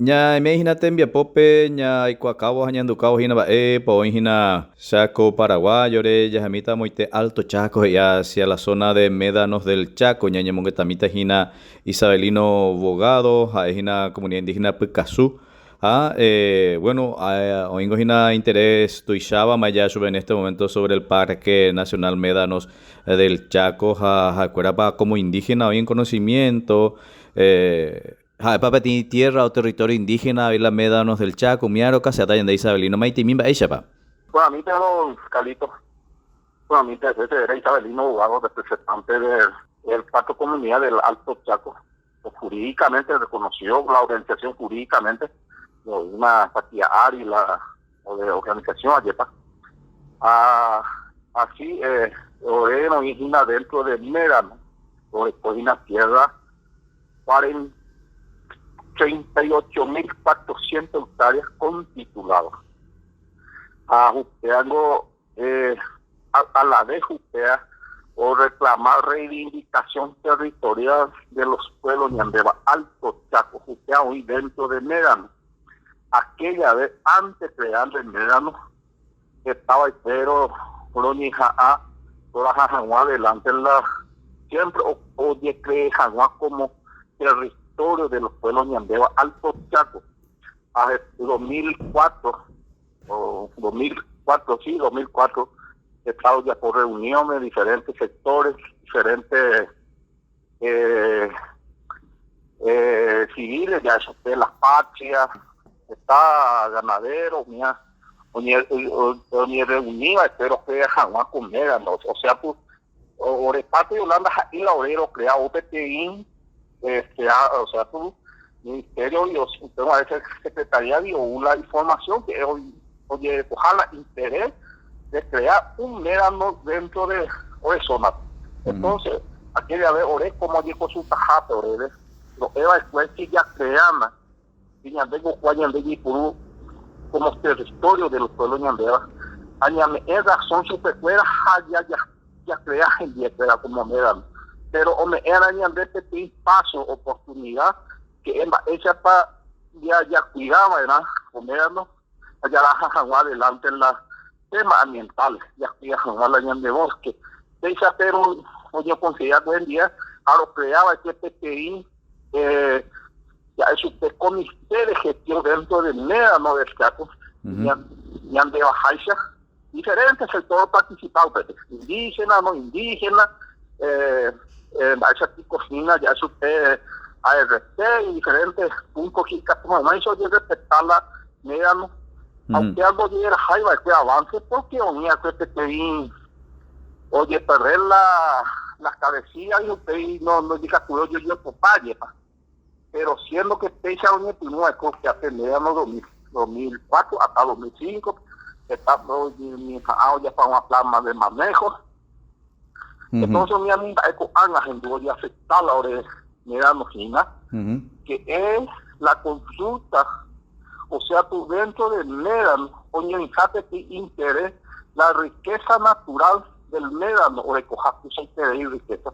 ña imagina tembia pope ña ikuacabo hañanducabo hina ba'e po hina Chaco paraguayo re yajamita moite Alto Chaco ya hacia la zona de Médanos del Chaco ña ñamongetamita hina Isabelino Bogado hina comunidad indígena Picazú. Bueno, oingo hina interés tuishaba maya sobre en este momento sobre el Parque Nacional Médanos del Chaco, cuerapa como indígena hoy en conocimiento, papati tierra o territorio indígena, y la Médanos del Chaco, miaro, casata de Isabelino, maiti mimba, ella. Bueno, a mí tengo Calito. Bueno, a mí ese era Isabelino Bogado, representante del Pacto Comunidad del Alto Chaco. Pues, jurídicamente reconoció la organización jurídicamente de una partida ARI o de organización AYEPA. Así, Oreno origina dentro de Médano, o después una tierra 38.400 hectáreas con titulado. Jupeando a la vez jupea o reclamar reivindicación territorial de los pueblos ñandeba Alto Chaco, jupea hoy dentro de Médano. Aquella vez antes de crear el Médano estaba pero Ronija A, toda Jajaguá adelante en la siempre oye cree Jaguá como territorio de los pueblos ñandeba Alto Chaco. Hace 2004 o 2004 he estado ya por reuniones de diferentes sectores, diferentes civiles, ya eso de las patrias, está ganadero, ni reunida, espero que jamás comer, ¿no? O sea, pues, Orepate Yolanda y la Obrero crea OPTI, o sea, tu ministerio y a veces secretaría dio la información que oye, ojalá interés de crear un Médano dentro de zona. Entonces, aquella vez oré como llegó su tajata, oré, lo era después que ya crean, y ñandego cuañandegui puru como territorio de los pueblos ñandeba, añame es razón superfuera, ya crea en día que era como Médano. Pero o me era ñande este paso, oportunidad, que ella para ya cuidaba, ¿verdad? Con Médano, allá la Jajaguá adelante en la temas ambientales, ya cuidaba la ñande bosque. Ella pero yo considero buen día, a lo creaba este PTI, ya es un comité de gestión dentro del Médano del Chaco, ñande bajaisha, diferentes sectores participados, indígenas, no indígenas, esa cocina, ya es usted ART y diferentes puntos que como eso de respetar la Médano, aunque algo llega a que avance, porque unía que te oye, perder las cabecillas y usted no diga que yo pague, pero siendo que fecha un primero que hace Médano 2004 hasta 2005, está ya para una plama de manejo. Entonces mi amiga voy a aceptar la hora de Médano que es la consulta, o sea, tú dentro del Médano, oye, fíjate que interés la riqueza natural del Médano, o de cojar tu interés y riqueza.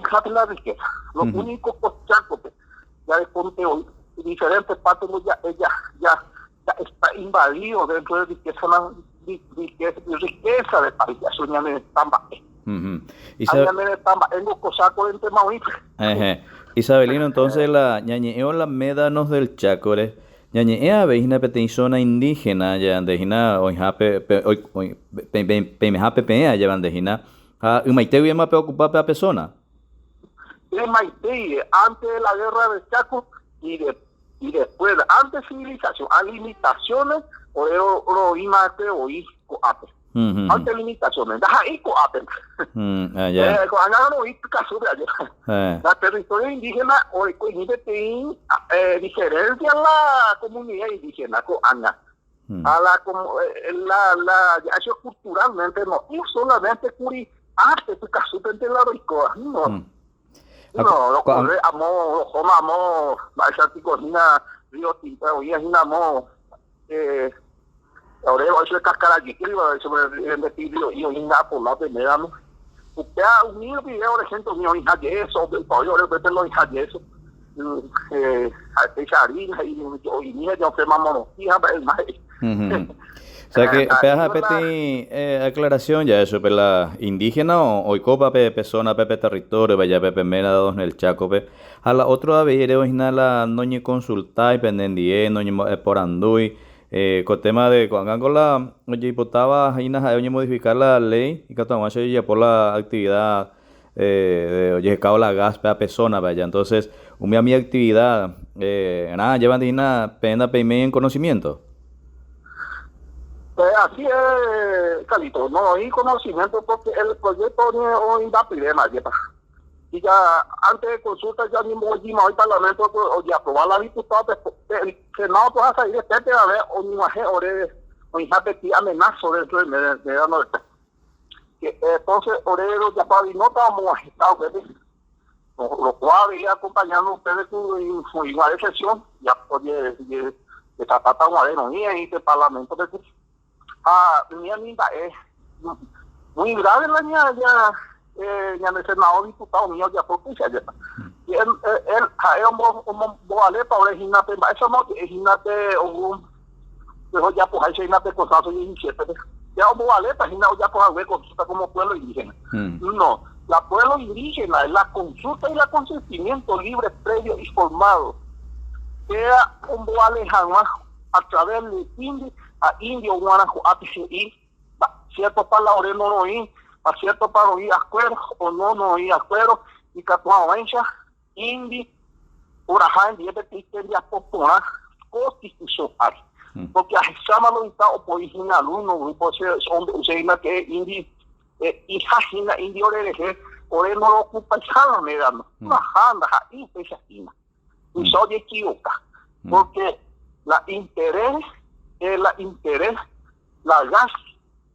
Fíjate la riqueza, lo único cochaco que ya de ponte hoy, diferentes partes ya está invadido dentro de riqueza de país, eso ya me estamba. Isabelino, entonces la ñañeo la Médanos del Chaco, ñañea veina petenzona indígena ya andejina oijape pemejape ya andejina umaite viema preocupar a persona. Maite antes de la guerra del Chaco y después, antes de civilización, hay limitaciones, o imate o coate. Antes limitaciones, ahí coate. La territorio indígena, o tiene diferencia en la comunidad indígena, a eso culturalmente no, y solamente curi arte, tu caso de la ricoa, no. No, lo corre amo, esa cocina Río Tinta, hoy es una amo, ahora eso es cascarallí, sobre el vestido y hoy nada por la de Médano. Usted ha unido video de gente mío, hija de eso, del pollo, de los hijas de eso. harina y mira yo se mamonotija el más. O sea que peja peti aclaración ya eso la indígena o copa pe persona pepe territorio vaya pepe mena dos en el Chaco pe a la otro avere o la noñe consulta y pendendie noñe por andui con tema de cuando con la oye diputaba ahí oye modificar la ley y que estamos ya por la actividad de oye cao la gas pe a persona vaya entonces mi actividad nada llevan dina penda pe en conocimiento. Así es, Calito, no hay conocimiento porque el proyecto no es indapirema, y ya antes de consulta ya mismo hoy el Parlamento oye aprobar la diputada el Senado pues a salir de este a ver o ni más o ni amenazo dentro de Meda Norte. Entonces orero ya para no estábamos agitados, lo cual iba acompañando a ustedes en una sesión ya oye está tratando de no ir en este Parlamento de mi amiga es muy grave la niña ya en el Senado diputado mío ya por qué ya y él un boaleta original eso no originate un ya pues ahí se inate cosas y ya un boaleta ya pues haber consulta como pueblo indígena no la pueblo indígena es la consulta y la consentimiento libre previo y formado queda un boale jamás a través de indio guanajo APCI cierto para la oreno no ir a cierto para oír acuerdo o no ir acuerdo y catuavancha indi uraján de petición popular constitucional porque a esa lo está original uno grupo se llama que indi y hajina indio oreno lo ocupa esa manera no janda y esa esquina y soy equivoca porque la interés la gas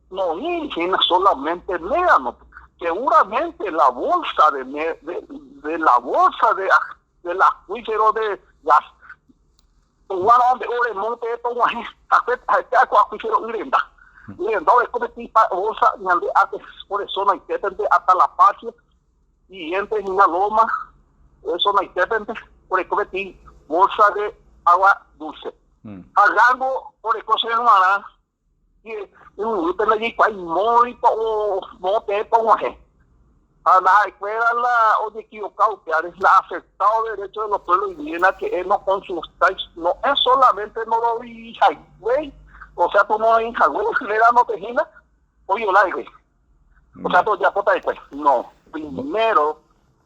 no indígena solamente médano, seguramente la bolsa de la bolsa del acuífero de gas bueno donde ore monte esto este acuífero irenda es como tipo bolsa donde hace por eso no hay que hasta la patria y entre en la loma eso no hay que por eso bolsa de agua dulce hagando por el coche de humana y un grupo de hay muy no te pongo a la escuela la oye equivocado que es la aceptado derecho de los pueblos indígenas que él no consultáis no es solamente no lo vi güey o sea tú no hay güey le da no tejina oye la güey o sea tú ya pota después no primero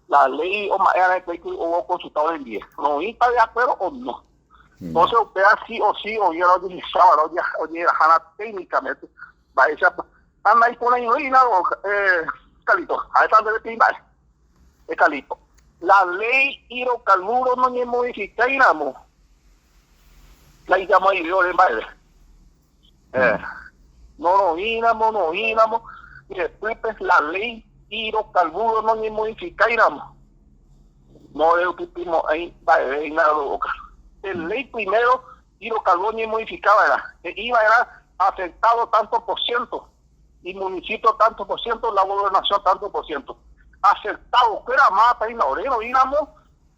la ley o manera de que hubo consultado el día no está de acuerdo o no. Entonces usted sí o sí oye la sábado oye la jana técnicamente va a echar anda ahí por ahí no Calito a esa debe timbar Calito la ley hidrocarburo no ni modifica y namo la llama ahí yo en baile no inamos y después pues, la ley hidrocarburo no ni modifica y namo no le utilizamos ahí baile en la boca el ley primero hidrocarburo ni modificaba era afectado tanto por ciento y municipio tanto por ciento la gobernación tanto por ciento aceptado que era mata y Laureno íbamos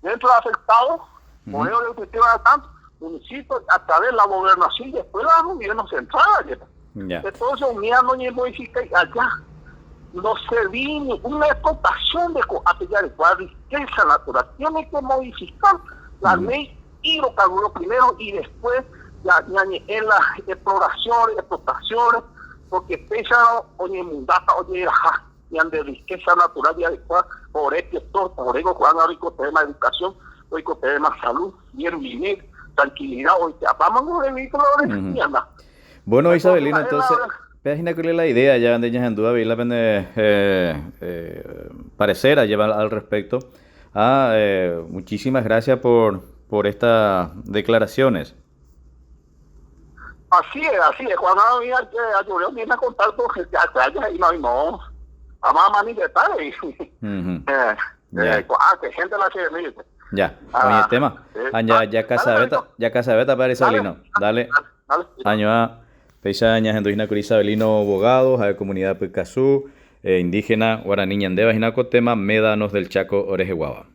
dentro de aceptado Moreno de Utrera tanto municipio a través de la gobernación y después la gobierno central entonces un día no ni modifica allá no se vino una explotación de aquella riqueza natural tiene que modificar la ley hidrocarburo primero y después en las explotaciones, porque pesan oye mundata, oye y de riqueza natural y adecuada, por eso Juan rico tema de educación, rico tema de salud, bien vivir, tranquilidad, hoy te apamos de vehículos bueno, Isabelino, entonces, página que la idea ya de en duda vi la parecer a llevar al respecto. Muchísimas gracias por estas declaraciones. Así es, cuando había yo viene a contar todo que y no, a manifestar que gente la que me ya, oye, el tema, ya casabeta para Isabelino, dale, año a Peisañas, Endogina con Isabelino, abogados, a comunidad Picazú, indígena, guaraní, ñandeva, tema, médanos del Chaco, Orejeguaba.